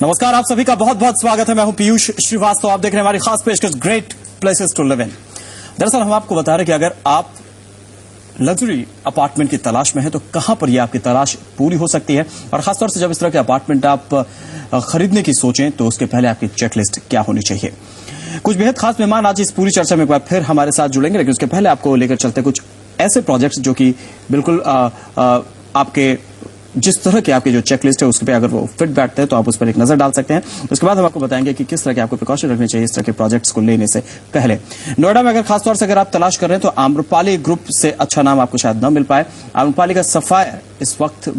नमस्कार, आप सभी का बहुत बहुत स्वागत है। मैं हूं पीयूष श्रीवास्तव। आप देख रहे हैं हमारी खास पेशकश great places to live in. दरअसल हम आपको बता रहे हैं कि अगर आप लग्जरी अपार्टमेंट की तलाश में हैं तो कहां पर यह आपकी तलाश पूरी हो सकती है, और खासतौर से जब इस तरह के अपार्टमेंट आप खरीदने की सोचें तो उसके पहले आपकी चेकलिस्ट क्या होनी चाहिए। कुछ बेहद खास मेहमान आज इस पूरी चर्चा में एक बार फिर हमारे साथ जुड़ेंगे, लेकिन उसके पहले आपको लेकर चलते कुछ ऐसे प्रोजेक्ट्स जो कि बिल्कुल आपके जिस तरह की आपकी जो चेकलिस्ट है उसके पे अगर वो फिट बैठते हैं तो आप उस पर एक नजर डाल सकते हैं। उसके बाद हम आपको बताएंगे कि किस तरह के आपको प्रिकॉशन रखने चाहिए इस तरह के प्रोजेक्ट्स को लेने से पहले। नोएडा में अगर खासतौर से अगर आप तलाश कर रहे हैं तो आम्रपाली ग्रुप से अच्छा नाम आपको शायद न मिल पाए। आम्रपाली का सफायर इस वक्त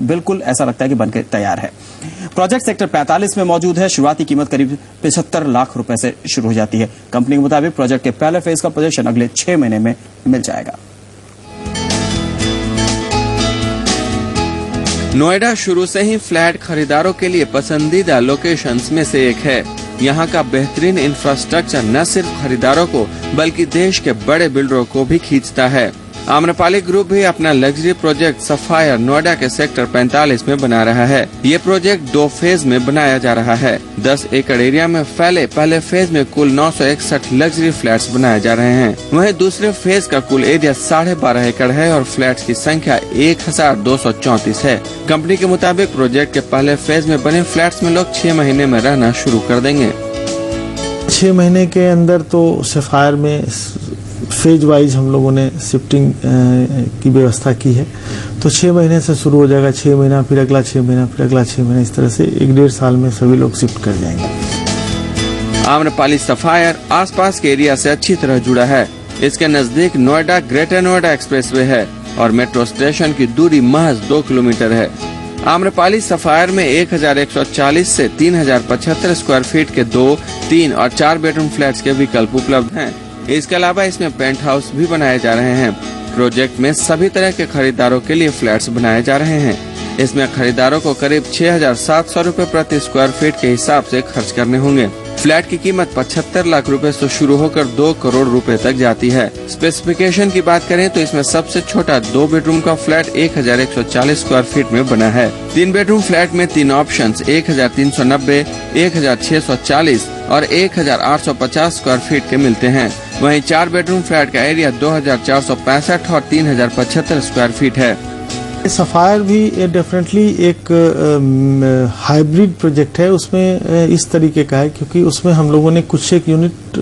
बिल्कुल ऐसा लगता है कि बनकर तैयार है। प्रोजेक्ट सेक्टर 45 में मौजूद है। शुरुआती कीमत करीब 75 लाख रुपए से शुरू हो जाती है। कंपनी के मुताबिक प्रोजेक्ट के पहले फेज का पोजीशन अगले 6 महीने में मिल जाएगा। नोएडा शुरू से ही फ्लैट खरीदारों के लिए पसंदीदा लोकेशंस में से एक है। यहाँ का बेहतरीन इंफ्रास्ट्रक्चर न सिर्फ खरीदारों को बल्कि देश के बड़े बिल्डरों को भी खींचता है। आम्रपाली ग्रुप भी अपना लग्जरी प्रोजेक्ट सफायर नोएडा के सेक्टर 45 में बना रहा है। ये प्रोजेक्ट 2 फेज में बनाया जा रहा है। 10 एकड़ एरिया में फैले पहले फेज में कुल 961 लग्जरी फ्लैट्स बनाए जा रहे हैं। वहीं दूसरे फेज का कुल एरिया 12.5 एकड़ है और फ्लैट्स की संख्या 1234 है। कंपनी के मुताबिक प्रोजेक्ट के पहले फेज में बने फ्लैट्स में लोग 6 महीने में रहना शुरू कर देंगे। 6 महीने के अंदर तो सफायर में फेज वाइज हम लोगों ने शिफ्टिंग की व्यवस्था की है। तो 6 महीने से शुरू हो जाएगा, 6 महीना फिर अगला 6 महीना फिर अगला 6 महीना, इस तरह से 1-1.5 साल में सभी लोग शिफ्ट कर जाएंगे। आम्रपाली सफायर आसपास के एरिया से अच्छी तरह जुड़ा है। इसके नजदीक नोएडा ग्रेटर नोएडा एक्सप्रेसवे है और मेट्रो स्टेशन की दूरी महज 2 किलोमीटर है। आम्रपाली सफायर में 1140 से 3075 स्क्वायर फीट के 2, 3 और 4 बेडरूम फ्लैट्स के विकल्प उपलब्ध हैं। इसके अलावा इसमें पेंट हाउस भी बनाए जा रहे हैं। प्रोजेक्ट में सभी तरह के खरीदारों के लिए फ्लैट्स बनाए जा रहे हैं। इसमें खरीदारों को करीब 6,700 रूपए प्रति स्क्वायर फीट के हिसाब से खर्च करने होंगे। फ्लैट की कीमत 75 लाख रुपए से शुरू होकर 2 करोड़ रुपए तक जाती है। स्पेसिफिकेशन की बात करें तो इसमें सबसे छोटा 2 बेडरूम का फ्लैट 1140 स्क्वायर फीट में बना है। 3 बेडरूम फ्लैट में 3 ऑप्शंस 1390, 1640 और 1850 स्क्वायर फीट के मिलते हैं। वहीं 4 बेडरूम फ्लैट का एरिया 2465 और 3075 स्क्वायर फीट है। सफायर भी डेफिनेटली एक हाइब्रिड प्रोजेक्ट है। उसमें इस तरीके का है क्योंकि उसमें हम लोगों ने कुछ एक यूनिट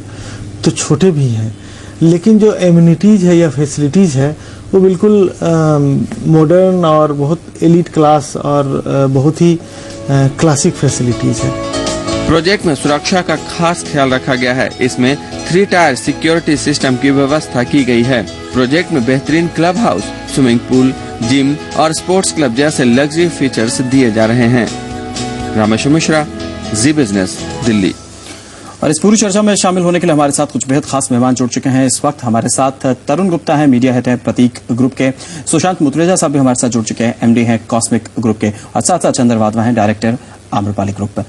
तो छोटे भी हैं, लेकिन जो एमिनिटीज है या फैसिलिटीज है वो बिल्कुल मॉडर्न और बहुत एलीट क्लास और बहुत ही क्लासिक फैसिलिटीज है। प्रोजेक्ट में सुरक्षा का खास ख्याल रखा गया है। इसमें 3 टायर सिक्योरिटी सिस्टम की व्यवस्था की गई है। प्रोजेक्ट में बेहतरीन club house, swimming pool, gym और स्पोर्ट्स क्लब जैसे लग्जरी फीचर्स दिए जा रहे हैं। रामेश मिश्रा, जी बिजनेस, दिल्ली। और इस पूरी चर्चा में शामिल होने के लिए हमारे साथ कुछ बेहद खास मेहमान जुड़ चुके हैं। इस वक्त हमारे साथ तरुण गुप्ता है, मीडिया हेड है प्रतीक ग्रुप के। सुशांत मुतरेजा साहब भी हमारे साथ जुड़ चुके हैं, एमडी हैं कॉस्मिक ग्रुप के। और साथ साथ चंद्र वाधवा हैं, डायरेक्टर आम्रपाली ग्रुप।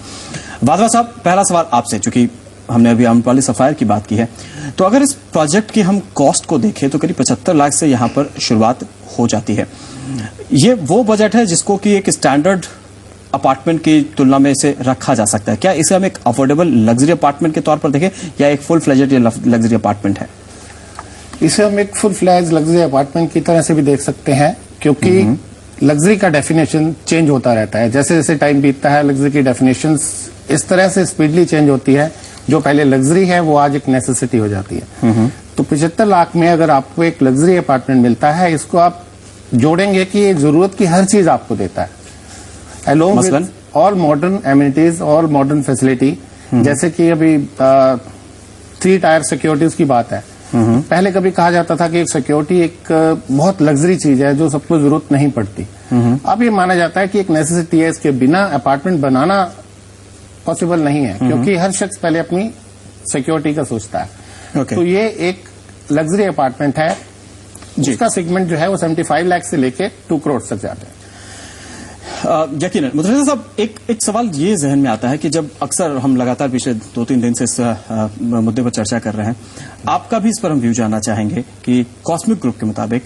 वाधवा साहब, पहला सवाल आपसे, चूंकि हमने अभी आम्रपाली सफायर की बात की है, तो अगर इस प्रोजेक्ट की हम कॉस्ट को देखें तो करीब 75 लाख से यहाँ पर शुरुआत हो जाती है। ये वो बजट है जिसको कि एक स्टैंडर्ड अपार्टमेंट की तुलना में इसे रखा जा सकता है। क्या इसे हम एक अफोर्डेबल लग्जरी अपार्टमेंट के तौर पर देखें या एक फुल फ्लेजेड लग्जरी अपार्टमेंट है? इसे हम एक फुल फ्लेज लग्जरी अपार्टमेंट की तरह से भी देख सकते हैं, क्योंकि लग्जरी का डेफिनेशन चेंज होता रहता है। जैसे जैसे टाइम बीतता है लग्जरी की डेफिनेशन इस तरह से स्पीडली चेंज होती है। जो पहले लग्जरी है वो आज एक नेसेसिटी हो जाती है। तो 75 लाख में अगर आपको एक लग्जरी अपार्टमेंट मिलता है, इसको आप जोड़ेंगे कि ये जरूरत की हर चीज आपको देता है, along with all modern amenities, all modern facility. जैसे कि अभी 3 टायर सिक्योरिटीज की बात है। पहले कभी कहा जाता था कि एक सिक्योरिटी एक बहुत लग्जरी चीज है जो सबको जरूरत नहीं पड़ती। अब ये माना जाता है कि एक नेसेसिटी है, इसके बिना अपार्टमेंट बनाना पॉसिबल नहीं है, क्योंकि हर शख्स पहले अपनी सिक्योरिटी का सोचता है। तो ये एक लग्जरी अपार्टमेंट है जिसका सेगमेंट जो है वो 75 लाख से लेके 2 करोड़ तक जाता है। यकीनन मुतरेजा साहब, एक सवाल ये जहन में आता है कि जब अक्सर हम लगातार पिछले 2-3 दिन से इस मुद्दे पर चर्चा कर रहे हैं, आपका भी इस पर हम व्यू जानना चाहेंगे कि कॉस्मिक ग्रुप के मुताबिक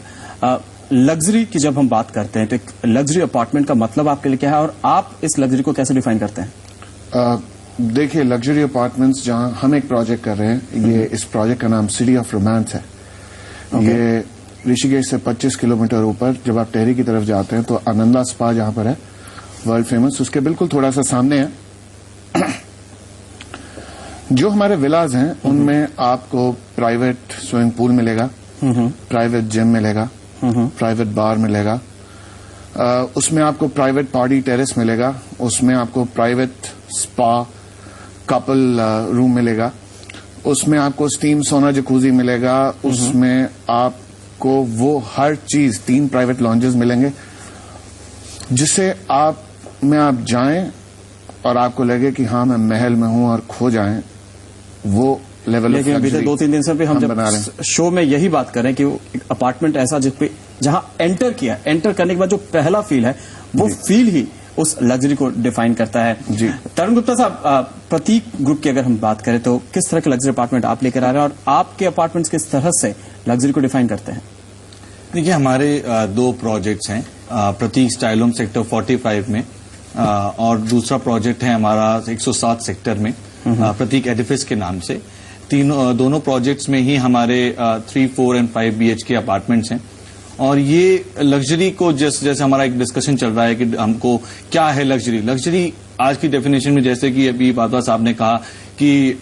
लग्जरी की जब हम बात करते हैं तो एक लग्जरी अपार्टमेंट का मतलब आपके लिए क्या है और आप इस लग्जरी को कैसे डिफाइन करते हैं? देखिए, लग्जरी अपार्टमेंट्स जहां हम एक प्रोजेक्ट कर रहे हैं, ये इस प्रोजेक्ट का नाम सिटी ऑफ रोमांस है। ये ऋषिकेश से 25 किलोमीटर ऊपर जब आप टेहरी की तरफ जाते हैं तो आनंदा स्पा जहां पर है, वर्ल्ड फेमस, उसके बिल्कुल थोड़ा सा सामने है। जो हमारे विलाज हैं उनमें आपको प्राइवेट स्विमिंग पूल मिलेगा, प्राइवेट जिम मिलेगा, प्राइवेट बार मिलेगा, उसमें आपको प्राइवेट पार्टी टेरेस मिलेगा, उसमें आपको प्राइवेट स्पा कपल रूम मिलेगा, उसमें आपको स्टीम सोना जकूजी मिलेगा, उसमें आपको वो हर चीज 3 प्राइवेट लॉन्जेस मिलेंगे, जिससे आप जाएं और आपको लगे कि हाँ मैं महल में हूं और खो जाएं, वो लेवल। लेकिन बीते 2-3 दिन से भी हम जब शो में यही बात करें कि एक अपार्टमेंट ऐसा जिसपे जहां एंटर करने के बाद जो पहला फील है वो फील ही उस लग्जरी को डिफाइन करता है। जी तरुण गुप्ता साहब, प्रतीक ग्रुप की अगर हम बात करें तो किस तरह के लग्जरी अपार्टमेंट आप लेकर आ रहे हैं और आपके अपार्टमेंट्स किस तरह से लग्जरी को डिफाइन करते हैं? देखिए, हमारे 2 प्रोजेक्ट्स हैं, प्रतीक स्टाइलोम सेक्टर 45 में और दूसरा प्रोजेक्ट है हमारा 107 सेक्टर में प्रतीक एडिफिस के नाम से। दोनों प्रोजेक्ट्स में ही हमारे 3, 4 और 5 BHK अपार्टमेंट्स हैं और ये लग्जरी को जैसे हमारा एक डिस्कशन चल रहा है कि हमको क्या है लग्जरी आज की डेफिनेशन में, जैसे कि अभी बातवा साहब ने कहा कि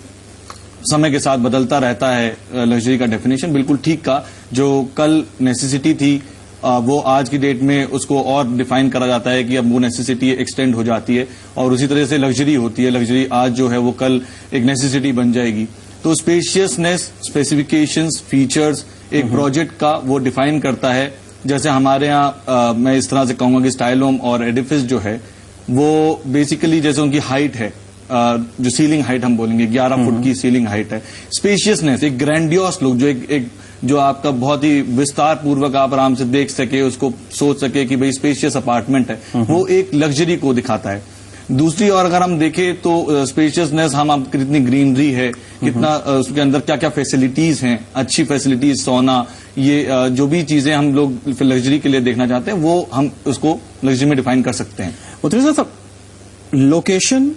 समय के साथ बदलता रहता है लग्जरी का डेफिनेशन, बिल्कुल ठीक कहा। जो कल नेसेसिटी थी वो आज की डेट में उसको और डिफाइन करा जाता है कि अब वो नेसेसिटी एक्सटेंड हो जाती है और उसी तरह से लग्जरी होती है। लग्जरी आज जो है वो कल एक नेसेसिटी बन जाएगी। तो स्पेशियसनेस, स्पेसिफिकेशंस, फीचर्स एक प्रोजेक्ट का वो डिफाइन करता है। जैसे हमारे यहाँ मैं इस तरह से कहूंगा कि स्टाइलोम और एडिफिस जो है वो बेसिकली जैसे उनकी हाइट है, जो सीलिंग हाइट हम बोलेंगे 11 फुट की सीलिंग हाइट है। स्पेशियसनेस, एक ग्रैंडियोस लुक, जो आपका बहुत ही विस्तार पूर्वक आप आराम से देख सके, उसको सोच सके कि भाई स्पेशियस अपार्टमेंट है, वो एक लग्जरी को दिखाता है। दूसरी ओर अगर हम देखें तो स्पेशियसनेस, हम कितनी ग्रीनरी है, कितना उसके अंदर क्या क्या फैसिलिटीज हैं, अच्छी फैसिलिटीज, सोना, ये जो भी चीजें हम लोग लग्जरी के लिए देखना चाहते हैं वो हम उसको लग्जरी में डिफाइन कर सकते हैं। उत्तरी साहब, लोकेशन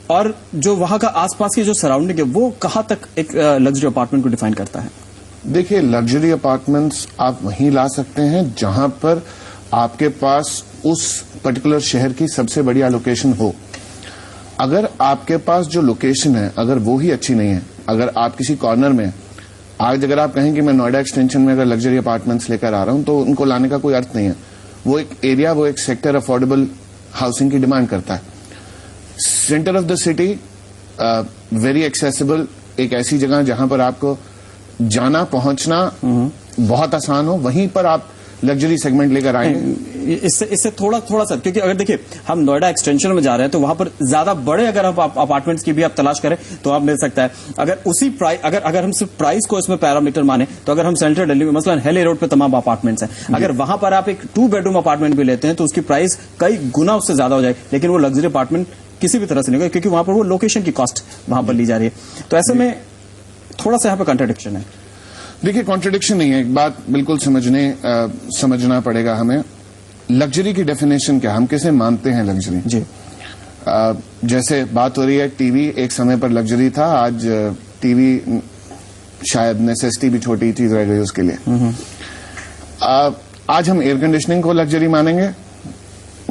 और जो वहां का आसपास की जो सराउंडिंग है वो कहां तक एक लग्जरी अपार्टमेंट को डिफाइन करता है? देखिए, लग्जरी अपार्टमेंट्स आप वहीं ला सकते हैं जहां पर आपके पास उस पर्टिकुलर शहर की सबसे बढ़िया लोकेशन हो। अगर आपके पास जो लोकेशन है अगर वो ही अच्छी नहीं है, अगर आप किसी कॉर्नर में, आज अगर आप कहें कि मैं नोएडा एक्सटेंशन में अगर लग्जरी अपार्टमेंट्स लेकर आ रहा हूं तो उनको लाने का कोई अर्थ नहीं है। वो एक एरिया, वो एक सेक्टर अफोर्डेबल हाउसिंग की डिमांड करता है। Centre of the city, very accessible, एक ऐसी जगह जहां पर आपको जाना पहुंचना बहुत आसान हो, वहीं पर आप लग्जरी सेगमेंट लेकर आएंगे। इससे थोड़ा सा, क्योंकि अगर देखिए हम नोएडा एक्सटेंशन में जा रहे हैं तो वहां पर ज्यादा बड़े अगर आप अपार्टमेंट्स की भी आप तलाश करें तो आप मिल सकता है। अगर उसी प्राइस, अगर हम सिर्फ प्राइस को इसमें पैरामीटर माने तो अगर हम सेंट्रल दिल्ली में मसलन हेली रोड पे तमाम अपार्टमेंट्स हैं, अगर वहां पर आप एक 2 बेडरूम अपार्टमेंट भी लेते हैं तो उसकी प्राइस कई गुना उससे ज्यादा हो जाएगी, लेकिन वो लग्जरी अपार्टमेंट किसी भी तरह से नहीं होगा क्योंकि वहां पर वो लोकेशन की कॉस्ट वहां पर ली जा रही है। तो ऐसे में थोड़ा सा यहाँ पर कंट्राडिक्शन है। देखिए, कॉन्ट्रडिक्शन नहीं है, एक बात बिल्कुल समझना पड़ेगा हमें। लग्जरी की डेफिनेशन क्या, हम किसे मानते हैं लग्जरी? जी, जैसे बात हो रही है टीवी एक समय पर लग्जरी था, आज टीवी शायद नेसेसिटी भी छोटी चीज रह गई उसके लिए। आज हम एयर कंडीशनिंग को लग्जरी मानेंगे,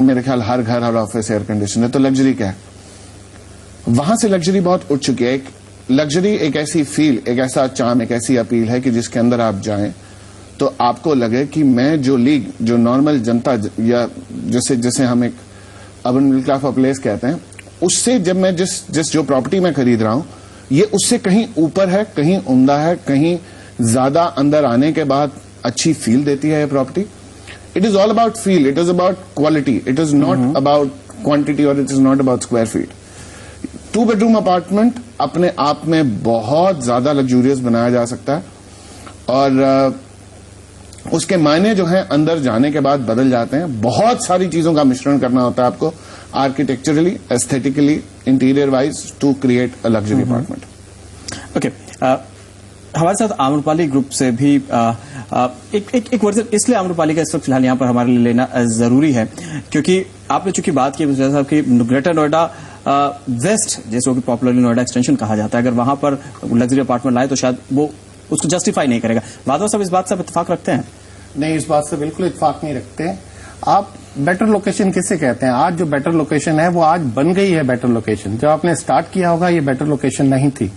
मेरे ख्याल हर घर हर ऑफिस एयर कंडीशन है, तो लग्जरी क्या है? वहां से लग्जरी बहुत उठ चुकी है। लग्जरी एक ऐसी फील, एक ऐसा चार्म, एक ऐसी अपील है कि जिसके अंदर आप जाएं तो आपको लगे कि मैं जो लीग, जो नॉर्मल जनता या जैसे हम एक अर्बन मिडिल क्लास प्लेस कहते हैं, उससे जब मैं जिस जो प्रॉपर्टी मैं खरीद रहा हूं ये उससे कहीं ऊपर है, कहीं उम्दा है, कहीं ज्यादा अंदर आने के बाद अच्छी फील देती है ये property. It is all about feel, it is about quality, it is not about quantity और it is not about square feet. 2 bedroom apartment अपने आप में बहुत ज्यादा लग्जूरियस बनाया जा सकता है और उसके मायने जो हैं अंदर जाने के बाद बदल जाते हैं। बहुत सारी चीजों का मिश्रण करना होता है आपको, architecturally, aesthetically, interior wise, to create a luxury apartment. Okay, हमारे साथ आम्रपाली ग्रुप से भी एक वर्जन, इसलिए आम्रपाली का इस वक्त फिलहाल यहाँ पर हमारे लिए लेना जरूरी है क्योंकि आपने चूंकि बात की साहब कि ग्रेटर नोएडा वेस्ट, जैसे कि पॉपुलरली नोएडा एक्सटेंशन कहा जाता है, अगर वहां पर लग्जरी अपार्टमेंट लाए तो शायद वो उसको जस्टिफाई नहीं करेगा। वाधव साहब इस बात से इत्तेफाक रखते हैं? नहीं, इस बात से बिल्कुल इत्तेफाक नहीं रखते। आप बेटर लोकेशन किसे कहते हैं? आज जो बेटर लोकेशन है वो आज बन गई है बेटर लोकेशन। जब आपने स्टार्ट किया होगा ये बेटर लोकेशन नहीं थी।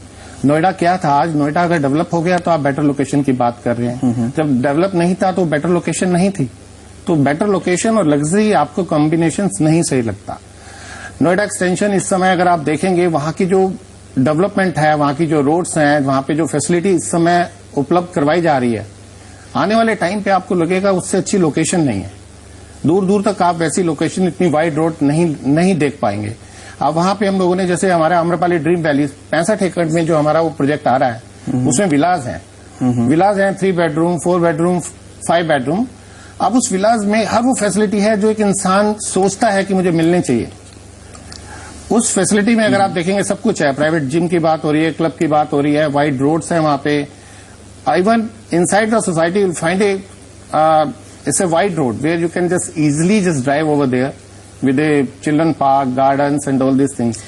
नोएडा क्या था? आज नोएडा अगर डेवलप हो गया तो आप बेटर लोकेशन की बात कर रहे हैं। जब डेवलप नहीं था तो बेटर लोकेशन नहीं थी। तो बेटर लोकेशन और लग्जरी आपको कॉम्बिनेशन नहीं सही लगता। नोएडा एक्सटेंशन इस समय अगर आप देखेंगे वहां की जो डेवलपमेंट है, वहां की जो रोड्स हैं, वहां पे जो फैसिलिटी इस समय उपलब्ध करवाई जा रही है, आने वाले टाइम पे आपको लगेगा उससे अच्छी लोकेशन नहीं है। दूर दूर तक आप वैसी लोकेशन, इतनी वाइड रोड नहीं देख पाएंगे। अब वहां पे हम लोगों ने जैसे हमारा आम्रपाली ड्रीम वैली 65 एकड़ में जो हमारा वो प्रोजेक्ट आ रहा है उसमें विलाज हैं। विलाज हैं 3 बेडरूम, 4 बेडरूम, 5 बेडरूम। अब उस विलाज में हर वो फैसिलिटी है जो एक इंसान सोचता है कि मुझे मिलनी चाहिए। उस फैसिलिटी में अगर आप देखेंगे सब कुछ है। प्राइवेट जिम की बात हो रही है, क्लब की बात हो रही है, वाइड रोड्स हैं वहां पे। Even inside the society you will find it's a wide road where you can just easily just drive over there with a children park, gardens and all these things.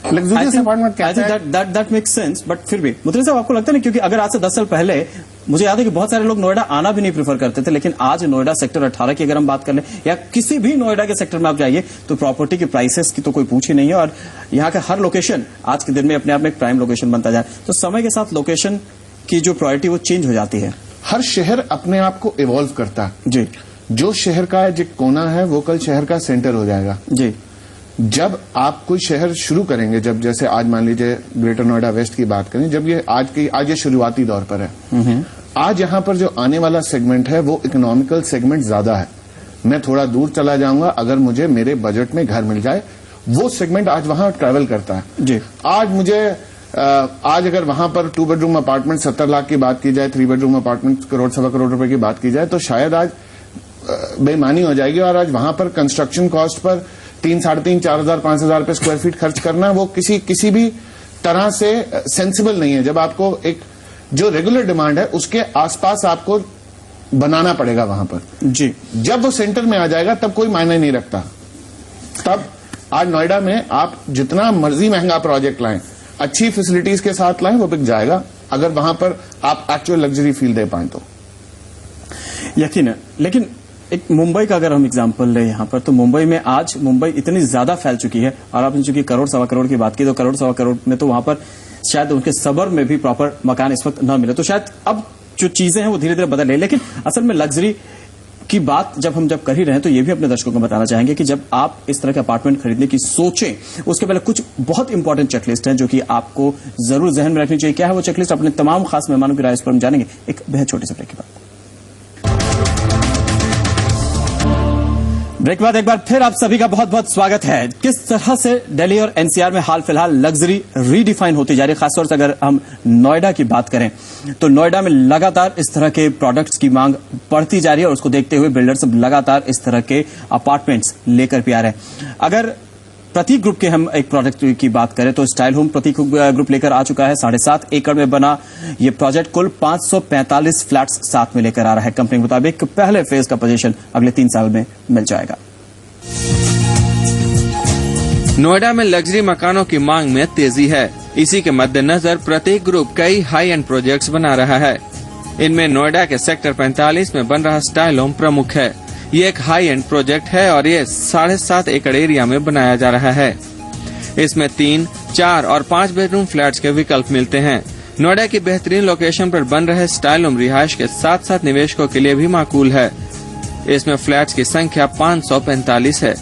Luxurious apartment I think that makes sense, but फिर भी मुद्रिका साहब आपको लगता है ना, क्योंकि अगर आज से 10 साल पहले मुझे याद है कि बहुत सारे लोग नोएडा आना भी नहीं प्रेफर करते थे, लेकिन आज नोएडा सेक्टर 18 की अगर हम बात कर लें या किसी भी नोएडा के सेक्टर में आप जाइए तो प्रॉपर्टी के प्राइसेस की तो कोई पूछ ही नहीं है, और यहाँ का हर लोकेशन आज के दिन में अपने आप में एक प्राइम लोकेशन बनता जाए। तो समय के साथ लोकेशन की जो प्रायोरिटी वो चेंज हो जाती है। हर शहर अपने आप को इवॉल्व करता है जी। जो शहर का जो कोना है वो कल शहर का सेंटर हो जाएगा जी। जब आप कोई शहर शुरू करेंगे, जब जैसे आज मान लीजिए ग्रेटर नोएडा वेस्ट की बात करें, जब ये आज ये शुरुआती दौर पर है, आज यहाँ पर जो आने वाला सेगमेंट है वो इकोनॉमिकल सेगमेंट ज्यादा है। मैं थोड़ा दूर चला जाऊंगा, अगर मुझे मेरे बजट में घर मिल जाए, वो सेगमेंट आज वहां ट्रैवल करता है जी। आज अगर वहां पर 2 बेडरूम अपार्टमेंट 70 लाख की बात की जाए, 3 बेडरूम अपार्टमेंट करोड़ सवा करोड़ रुपए की बात की जाए, तो शायद आज बेईमानी हो जाएगी। और आज वहां पर कंस्ट्रक्शन कॉस्ट पर 3, 3.5, 4,000, 5,000 रुपए स्क्वायर फीट खर्च करना वो किसी भी तरह से सेंसिबल नहीं है। जब आपको एक जो रेगुलर डिमांड है उसके आसपास आपको बनाना पड़ेगा वहां पर जी। जब वो सेंटर में आ जाएगा तब कोई मायने नहीं रखता। तब आज नोएडा में आप जितना मर्जी महंगा प्रोजेक्ट लाएं, अच्छी फैसिलिटीज के साथ लाएं, वो बिक जाएगा अगर वहां पर आप एक्चुअल लग्जरी फील दे पाएं तो। यकीन है। लेकिन एक मुंबई का अगर हम एग्जांपल लें यहाँ पर, तो मुंबई में आज मुंबई इतनी ज्यादा फैल चुकी है, और आपने चूंकि करोड़ सवा करोड़ की बात की, तो करोड़ सवा करोड़ में तो वहां पर शायद उनके सबर में भी प्रॉपर मकान इस वक्त न मिले। तो शायद अब जो चीजें हैं वो धीरे धीरे बदल रही है। लेकिन असल में लग्जरी की बात जब कर ही रहे हैं, तो ये भी अपने दर्शकों को बताना चाहेंगे कि जब आप इस तरह के अपार्टमेंट खरीदने की सोचें, उसके पहले कुछ बहुत इंपॉर्टेंट चेकलिस्ट है जो कि आपको जरूर जहन में रखनी चाहिए। क्या है वो चेकलिस्ट, अपने तमाम खास मेहमानों की राय इस पर हम जानेंगे एक बेहद छोटे से ब्रेक के बाद। ब्रेक के बाद एक बार फिर आप सभी का बहुत बहुत स्वागत है। किस तरह से दिल्ली और एनसीआर में हाल फिलहाल लग्जरी रीडिफाइन होती जा रही है, खासतौर से अगर हम नोएडा की बात करें तो नोएडा में लगातार इस तरह के प्रोडक्ट्स की मांग बढ़ती जा रही है, और उसको देखते हुए बिल्डर्स लगातार इस तरह के अपार्टमेंट्स लेकर भी आ रहे हैं। अगर प्रतीक ग्रुप के हम एक प्रोजेक्ट की बात करें तो स्टाइल होम प्रतीक ग्रुप लेकर आ चुका है 7.5 एकड़ में बना ये प्रोजेक्ट कुल 545 फ्लैट्स साथ में लेकर आ रहा है। कंपनी के मुताबिक पहले फेज का पोजीशन अगले 3 साल में मिल जाएगा। नोएडा में लग्जरी मकानों की मांग में तेजी है। इसी के मद्देनजर प्रतीक ग्रुप कई हाई एंड प्रोजेक्ट्स बना रहा है। इनमें नोएडा के सेक्टर 45 में बन रहा स्टाइल होम प्रमुख है। ये एक हाई एंड प्रोजेक्ट है और ये 7.5 एकड़ एरिया में बनाया जा रहा है। इसमें 3, 4 और 5 बेडरूम फ्लैट्स के विकल्प मिलते हैं। नोएडा की बेहतरीन लोकेशन पर बन रहे स्टाइल होम रिहायश के साथ साथ निवेशकों के लिए भी माकूल है। इसमें फ्लैट्स की संख्या 545 है।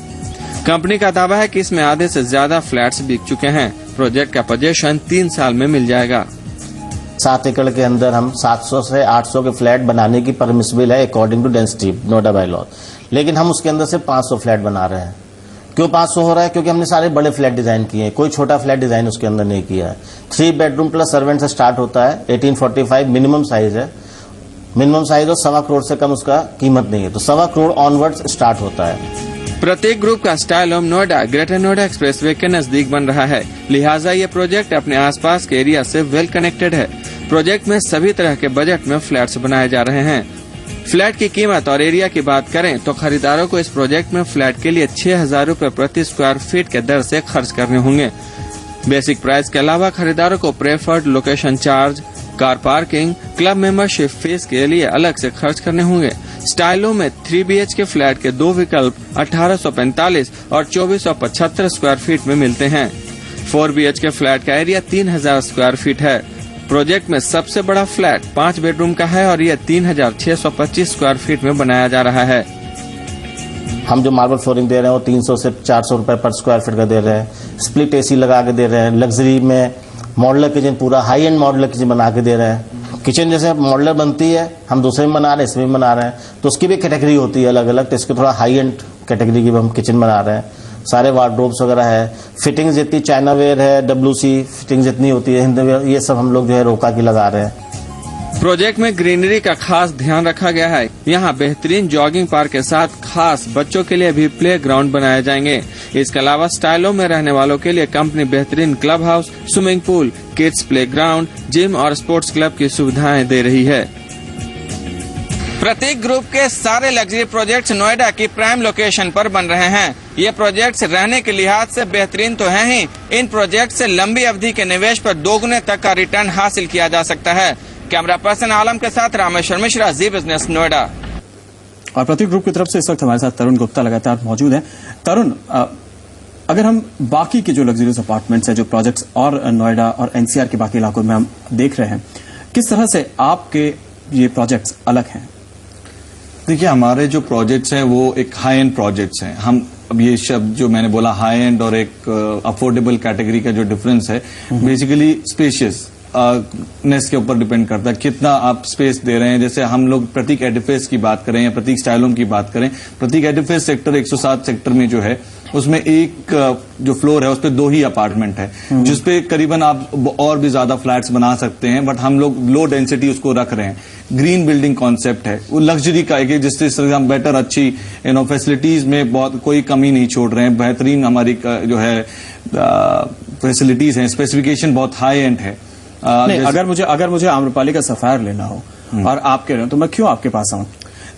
कंपनी का दावा है कि इसमें आधे से ज्यादा फ्लैट्स बिक चुके हैं। प्रोजेक्ट का पोजीशन 3 साल में मिल जाएगा। 7 एकड़ के अंदर हम 700 से 800 के फ्लैट बनाने की परमिसिबल है according to density Noida by law, लेकिन हम उसके अंदर से 500 फ्लैट बना रहे हैं। क्यों 500 हो रहा है? क्योंकि हमने सारे बड़े फ्लैट डिजाइन किए हैं, कोई छोटा फ्लैट डिजाइन उसके अंदर नहीं किया है। 3 बेडरूम प्लस सर्वेंट से स्टार्ट होता है, 1845 मिनिमम साइज है। मिनिमम साइज और 1.25 करोड़ से कम उसका कीमत नहीं है, तो 1.25 करोड़ ऑनवर्ड्स स्टार्ट होता है। प्रतीक ग्रुप का style home Noida greater Noida expressway के नजदीक बन रहा है, लिहाजा ये प्रोजेक्ट अपने आसपास के एरिया से वेल कनेक्टेड है। प्रोजेक्ट में सभी तरह के बजट में फ्लैट्स बनाए जा रहे हैं। फ्लैट की कीमत और एरिया की बात करें तो खरीदारों को इस प्रोजेक्ट में फ्लैट के लिए 6,000 रूपए प्रति स्क्वायर फीट के दर से खर्च करने होंगे। बेसिक प्राइस के अलावा खरीदारों को preferred location charge, car parking, club membership fees के लिए अलग से खर्च करने होंगे। स्टाइलों में 3 BHK फ्लैट के 2 विकल्प 1845 और 2475 स्क्वायर फीट में मिलते हैं। 4 BHK फ्लैट का एरिया 3000 स्क्वायर फीट है। प्रोजेक्ट में सबसे बड़ा फ्लैट 5 बेडरूम का है और यह 3625 स्क्वायर फीट में बनाया जा रहा है। हम जो मार्बल फ्लोरिंग दे रहे हैं वो 300 से 400 रुपए पर स्क्वायर फीट का दे रहे हैं। स्प्लिट AC लगा के दे रहे हैं। लग्जरी में मॉडलर किचन, पूरा हाई एंड मॉडलर किचन बना के दे रहे हैं। किचन जैसे मॉडलर बनती है, हम दूसरे में बना रहे हैं, इसमें भी बना रहे हैं, तो उसकी भी कैटेगरी होती है अलग अलग। तो इसकी थोड़ा हाई एंड कैटेगरी की हम किचन बना रहे हैं। सारे वार्डरोब्स वगैरह है, फिटिंग जितनी चाइना वेयर है, WC फिटिंग जितनी होती है, हिंद वेयर, ये सब हम लोग जो है रोका की लगा रहे हैं। प्रोजेक्ट में ग्रीनरी का खास ध्यान रखा गया है। यहाँ बेहतरीन जॉगिंग पार्क के साथ खास बच्चों के लिए भी प्ले ग्राउंड बनाए जाएंगे। इसके अलावा स्टाइलों में रहने वालों के लिए कंपनी बेहतरीन club house, swimming pool, kids play ground, gym और स्पोर्ट्स क्लब की सुविधाएं दे रही है। प्रतीक ग्रुप के सारे लग्जरी प्रोजेक्ट्स नोएडा की प्राइम लोकेशन पर बन रहे हैं। ये प्रोजेक्ट्स रहने के लिहाज से बेहतरीन तो हैं ही, इन प्रोजेक्ट से लंबी अवधि के निवेश पर दोगुने तक का रिटर्न हासिल किया जा सकता है। कैमरा पर्सन आलम के साथ रामेश्वर मिश्रा, जी बिजनेस, नोएडा। और प्रतीक ग्रुप की तरफ से इस वक्त हमारे साथ तरुण गुप्ता लगातार मौजूद हैं। तरुण, अगर हम बाकी के जो लग्जरियस अपार्टमेंट्स हैं, जो प्रोजेक्ट्स और नोएडा और NCR के बाकी इलाकों में हम देख रहे हैं, किस तरह से आपके ये प्रोजेक्ट्स अलग हैं? देखिए, हमारे जो प्रोजेक्ट्स हैं वो एक हाई एंड प्रोजेक्ट्स हैं। हम अब ये शब्द जो मैंने बोला हाई एंड और एक अफोर्डेबल कैटेगरी का जो डिफरेंस है, बेसिकली स्पेशियस नेस के ऊपर डिपेंड करता है कितना आप स्पेस दे रहे हैं। जैसे हम लोग प्रतीक एडिफिस की बात करें या प्रतीक स्टाइलों की बात करें, प्रतीक एडिफिस सेक्टर 107 सेक्टर में जो है उसमें एक जो फ्लोर है उस पर 2 ही अपार्टमेंट है, जिसपे करीबन आप और भी ज्यादा फ्लैट्स बना सकते हैं, बट हम लोग लो डेंसिटी उसको रख रहे हैं। ग्रीन बिल्डिंग कॉन्सेप्ट है, वो लग्जरी का एक, जिससे हम बेटर अच्छी फैसिलिटीज में बहुत कोई कमी नहीं छोड़ रहे हैं। बेहतरीन हमारी जो है फैसिलिटीज हैं, स्पेसिफिकेशन बहुत हाई एंड है। नहीं, अगर मुझे आम्रपाली का सफायर लेना हो और आप कह रहे हो तो मैं क्यों आपके पास आऊं?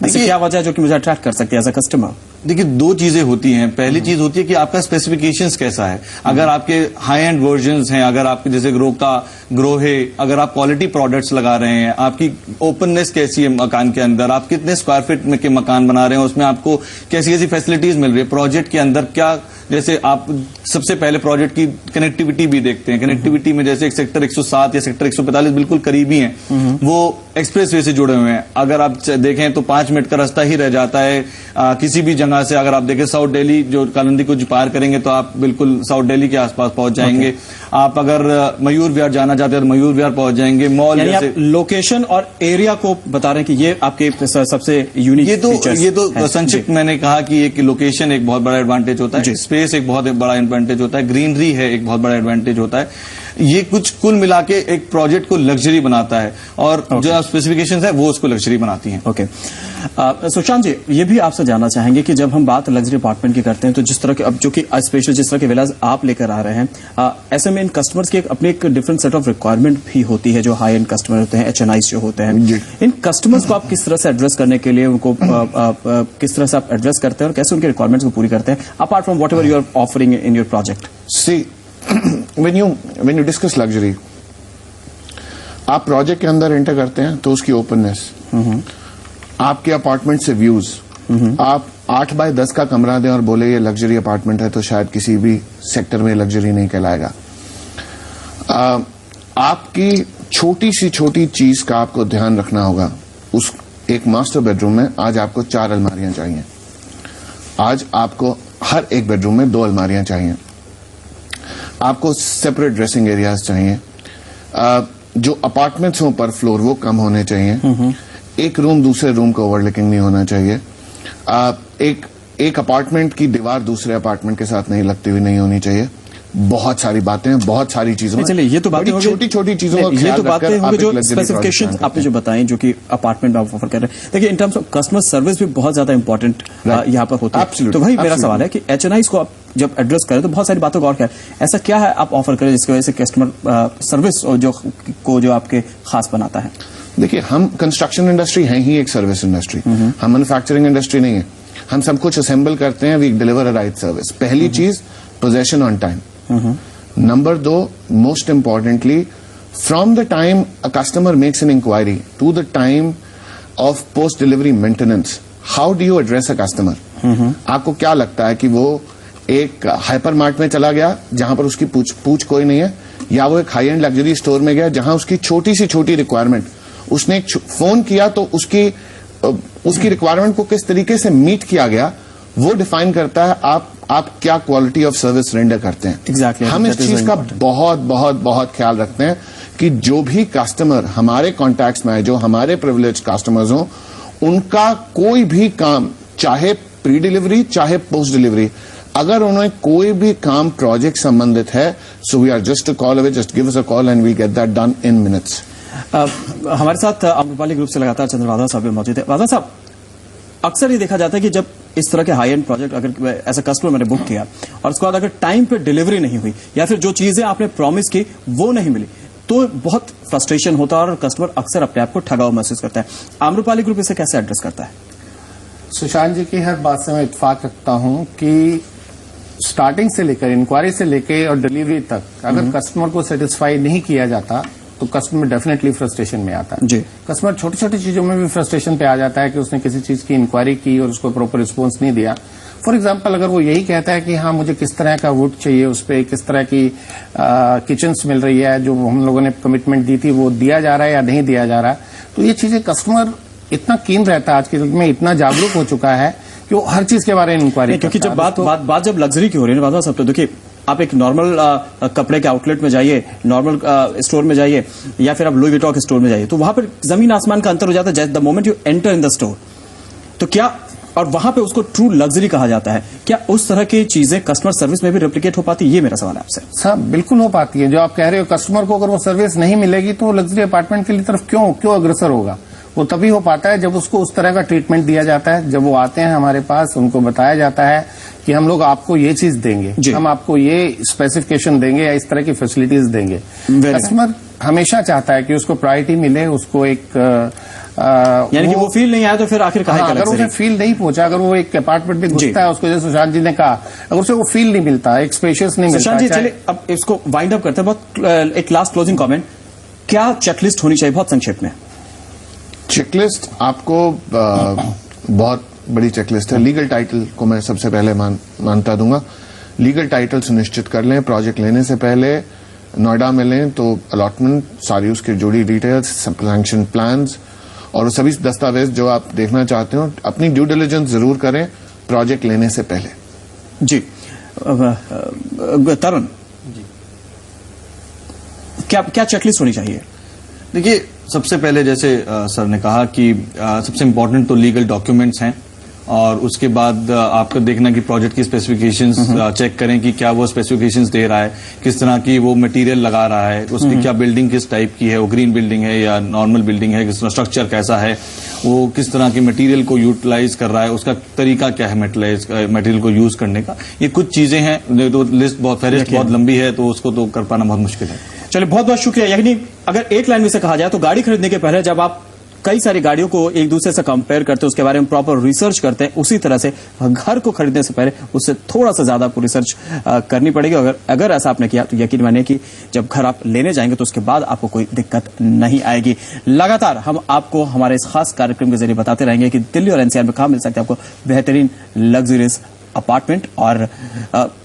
देखिए, क्या वजह है जो कि मुझे अट्रैक्ट कर सकती है एज अ कस्टमर? देखिए, 2 चीजें होती हैं। पहली चीज होती है कि आपका स्पेसिफिकेशंस कैसा है। अगर आपके हाई एंड वर्जन्स हैं, अगर आपके जैसे ग्रो है, अगर आप क्वालिटी प्रोडक्ट्स लगा रहे हैं, आपकी ओपननेस कैसी है मकान के अंदर, आप कितने स्क्वायर फीट में के मकान बना रहे हैं, उसमें आपको कैसी कैसी फैसिलिटीज मिल रही है प्रोजेक्ट के अंदर, क्या जैसे आप सबसे पहले प्रोजेक्ट की कनेक्टिविटी भी देखते हैं। कनेक्टिविटी में जैसे एक सेक्टर 107 या सेक्टर 145 बिल्कुल करीबी हैं, वो एक्सप्रेसवे से जुड़े हुए हैं। अगर आप देखें तो 5 मिनट का रास्ता ही रह जाता है किसी भी जगह से। अगर आप देखें साउथ दिल्ली जो कालंदी को पार करेंगे तो आप बिल्कुल साउथ दिल्ली के आसपास पहुंच जाएंगे। आप अगर मयूर विहार जाना चाहते हैं तो मयूर विहार पहुंच जाएंगे। मॉल जैसे लोकेशन और एरिया को बता रहे हैं कि ये आपके सबसे यूनिक ये तो संक्षिप्त मैंने कहा कि एक लोकेशन एक बहुत बड़ा एडवांटेज होता है, स्पेस एक बहुत बड़ा एडवांटेज होता है, ग्रीनरी है एक बहुत बड़ा एडवांटेज होता है। ये कुछ कुल मिला के एक प्रोजेक्ट को लग्जरी बनाता है और जो स्पेसिफिकेशंस है वो उसको लग्जरी बनाती हैं। ओके, सुशांत जी, ये भी आपसे जानना चाहेंगे कि जब हम बात लग्जरी अपार्टमेंट की करते हैं तो जिस तरह के अब जो कि स्पेशल जिस तरह के विलास आप लेकर आ रहे हैं, ऐसे में इन कस्टमर्स की अपनी एक डिफरेंट सेट ऑफ रिक्वायरमेंट भी होती है। जो हाई एंड कस्टमर होते हैं, HNIs जो होते हैं, इन कस्टमर्स को आप किस तरह से एड्रेस करने के लिए उनको किस तरह से आप एड्रेस करते हैं और कैसे उनके रिक्वायरमेंट्स को पूरी करते हैं apart from whatever you are offering in your project? See when you discuss luxury, आप प्रोजेक्ट के अंदर एंटर करते हैं तो उसकी ओपननेस, आपके अपार्टमेंट से व्यूज, आप 8 बाय 10 का कमरा दें और बोले ये लग्जरी अपार्टमेंट है तो शायद किसी भी सेक्टर में लग्जरी नहीं कहलाएगा। आपकी छोटी सी छोटी चीज का आपको ध्यान रखना होगा। उस एक मास्टर बेडरूम में आज आपको 4 अलमारियां चाहिए, आज आपको हर एक बेडरूम में 2 अलमारियां चाहिए, आपको सेपरेट ड्रेसिंग एरियाज चाहिए, जो अपार्टमेंट्स हों पर फ्लोर वो कम होने चाहिए, एक रूम दूसरे रूम को ओवरलैपिंग नहीं होना चाहिए, एक अपार्टमेंट की दीवार दूसरे अपार्टमेंट के साथ नहीं लगती हुई नहीं होनी चाहिए। बहुत सारी बातें, बहुत सारी चीजों, चलिए ये तो बातें छोटी छोटी चीजों का ये तो बातें होंगी जो स्पेसिफिकेशन आपने जो बताई जो कि अपार्टमेंट में आप ऑफर कर रहे हैं। देखिए, in terms of customer service भी बहुत ज्यादा इंपॉर्टेंट यहाँ पर होता है। तो वही मेरा सवाल है कि HNIs को आप जब एड्रेस करें तो बहुत सारी बातों का और क्या है, ऐसा क्या है आप ऑफर करें जिसकी वजह से कस्टमर सर्विस जो आपके खास बनाता है? देखिए, हम कंस्ट्रक्शन इंडस्ट्री है ही एक सर्विस इंडस्ट्री, हम मैन्युफैक्चरिंग इंडस्ट्री नहीं है। हम सब कुछ असेंबल करते हैं, we deliver a right service. पहली चीज possession on time. Number 2, most importantly, from the time a customer makes an enquiry to the time of post delivery maintenance, how do you address a customer? आपको क्या लगता है कि वो एक hyper mart में चला गया जहां पर उसकी पूछ कोई नहीं है, या वो एक हाई एंड लग्जरी स्टोर में गया जहां उसकी छोटी से छोटी रिक्वायरमेंट, उसने एक फोन किया तो उसकी रिक्वायरमेंट को किस तरीके से मीट किया गया, वो डिफाइन करता है आप क्या क्वालिटी ऑफ सर्विस रेंडर करते हैं। Exactly, हम इस चीज का बहुत बहुत बहुत ख्याल रखते हैं कि जो भी कस्टमर हमारे कॉन्टैक्ट्स में है, जो हमारे प्रिविलेज कस्टमर्स हों, उनका कोई भी काम, चाहे प्री डिलीवरी चाहे पोस्ट डिलीवरी, अगर उन्हें कोई भी काम प्रोजेक्ट संबंधित है, so we are just a call away, just give us a call and we get that done in minutes. हमारे साथ आम्रपाली ग्रुप से लगातार चंद्रवादल साहब भी मौजूद है। वादल साहब, अक्सर ये देखा जाता है कि जब इस तरह के हाई एंड प्रोजेक्ट अगर ऐसा कस्टमर मैंने बुक किया और उसके बाद अगर टाइम पे डिलीवरी नहीं हुई या फिर जो चीजें आपने प्रॉमिस की वो नहीं मिली, तो बहुत फ्रस्ट्रेशन होता है और कस्टमर अक्सर अपने आप को ठगा हुआ महसूस करता है। आम्रपाली ग्रुप इसे कैसे एड्रेस करता है? सुशांत जी की हर बात से मैं इत्तेफाक रखता हूं कि स्टार्टिंग से लेकर, इंक्वायरी से लेकर और डिलीवरी तक अगर कस्टमर को सेटिस्फाई नहीं किया जाता तो कस्टमर डेफिनेटली फ्रस्ट्रेशन में आता है। जी। कस्टमर छोटी छोटी चीजों में भी फ्रस्ट्रेशन पे आ जाता है कि उसने किसी चीज की इंक्वायरी की और उसको प्रॉपर रिस्पॉन्स नहीं दिया। फॉर एग्जाम्पल, अगर वो यही कहता है कि हाँ मुझे किस तरह का वुड चाहिए, उस पर किस तरह की किचन्स मिल रही है, जो हम लोगों ने कमिटमेंट दी थी वो दिया जा रहा है या नहीं दिया जा रहा है, तो ये चीजें कस्टमर इतना कीन रहता है, आज के युग में इतना जागरूक हो चुका है कि वो हर चीज के बारे में इंक्वायरी, क्योंकि जब बात जब लग्जरी की हो रही है ना, सब तो देखिए, आप एक नॉर्मल कपड़े के आउटलेट में जाइए, नॉर्मल स्टोर में जाइए, या फिर आप लुई विटॉन के स्टोर में जाइए, तो वहां पर जमीन आसमान का अंतर हो जाता है the moment you enter in the store. तो क्या, और वहां पे उसको ट्रू लग्जरी कहा जाता है, क्या उस तरह की चीजें कस्टमर सर्विस में भी रेप्लिकेट हो पाती है? ये मेरा सवाल है आपसे। सर, बिल्कुल हो पाती है। जो आप कह रहे हो, कस्टमर को अगर वो सर्विस नहीं मिलेगी तो लग्जरी अपार्टमेंट की तरफ क्यों अग्रसर होगा? वो तभी हो पाता है जब उसको उस तरह का ट्रीटमेंट दिया जाता है। जब वो आते हैं हमारे पास, उनको बताया जाता है कि हम लोग आपको ये चीज देंगे, हम आपको ये स्पेसिफिकेशन देंगे या इस तरह की फैसिलिटीज देंगे। कस्टमर हमेशा चाहता है कि उसको प्रायोरिटी मिले, उसको एक यानी कि वो फील नहीं आया तो फिर आखिर कहा, अगर उसे फील नहीं पहुंचा, अगर वो एक अपार्टमेंट में घुसता है, उसको जैसे सुशांत जी ने कहा, अगर उसे वो फील नहीं मिलता, एक स्पेशियस नहीं मिलता। सुशांत जी, चलिए अब इसको वाइंड अप करते हैं। बहुत एक लास्ट क्लोजिंग कमेंट, क्या चेकलिस्ट होनी चाहिए बहुत संक्षेप में? चेकलिस्ट आपको बहुत बड़ी चेकलिस्ट है। लीगल टाइटल को मैं सबसे पहले मानता दूंगा। लीगल टाइटल सुनिश्चित कर लें, प्रोजेक्ट लेने से पहले नोएडा में लें तो अलॉटमेंट, सारी उसकी जुड़ी डिटेल्स, सैंक्शन प्लान्स और सभी दस्तावेज जो आप देखना चाहते हो, अपनी ड्यू डिलिजेंस जरूर करें प्रोजेक्ट लेने से पहले। जी। तरुण, क्या चेकलिस्ट होनी चाहिए? देखिए, सबसे पहले जैसे सर ने कहा कि सबसे इम्पोर्टेंट तो लीगल डॉक्यूमेंट्स हैं, और उसके बाद आपको देखना कि प्रोजेक्ट की स्पेसिफिकेशंस चेक करें कि क्या वो स्पेसिफिकेशंस दे रहा है, किस तरह की वो मटेरियल लगा रहा है, उसकी क्या बिल्डिंग किस टाइप की है, वो ग्रीन बिल्डिंग है या नॉर्मल बिल्डिंग है, किस तरह स्ट्रक्चर कैसा है, वो किस तरह की मटेरियल को यूटिलाइज कर रहा है, उसका तरीका क्या है मटेरियल को यूज करने का। ये कुछ चीजें हैं, तो लिस्ट फहरिस्त बहुत लंबी है, तो उसको तो कर पाना बहुत मुश्किल है। चलिए, बहुत बहुत शुक्रिया। यानी अगर एक लाइन में से कहा जाए तो गाड़ी खरीदने के पहले जब आप कई सारी गाड़ियों को एक दूसरे से कंपेयर करते हैं, उसके बारे में प्रॉपर रिसर्च करते हैं, उसी तरह से घर को खरीदने से पहले उससे थोड़ा सा ज्यादा आपको रिसर्च करनी पड़ेगी। अगर ऐसा आपने किया तो यकीन मानिए कि जब घर आप लेने जाएंगे तो उसके बाद आपको कोई दिक्कत नहीं आएगी। लगातार हम आपको हमारे इस खास कार्यक्रम के जरिए बताते रहेंगे कि दिल्ली और एनसीआर में कहां मिल सकते हैं आपको बेहतरीन लग्जरियस अपार्टमेंट और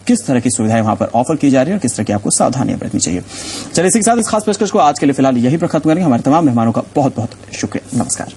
किस तरह की सुविधाएं वहां पर ऑफर की जा रही है और किस तरह की आपको सावधानियां बरतनी चाहिए। चलिए, इसी के साथ इस खास पेशकश को आज के लिए फिलहाल यही पर खत्म करेंगे। हमारे तमाम मेहमानों का बहुत बहुत शुक्रिया। नमस्कार।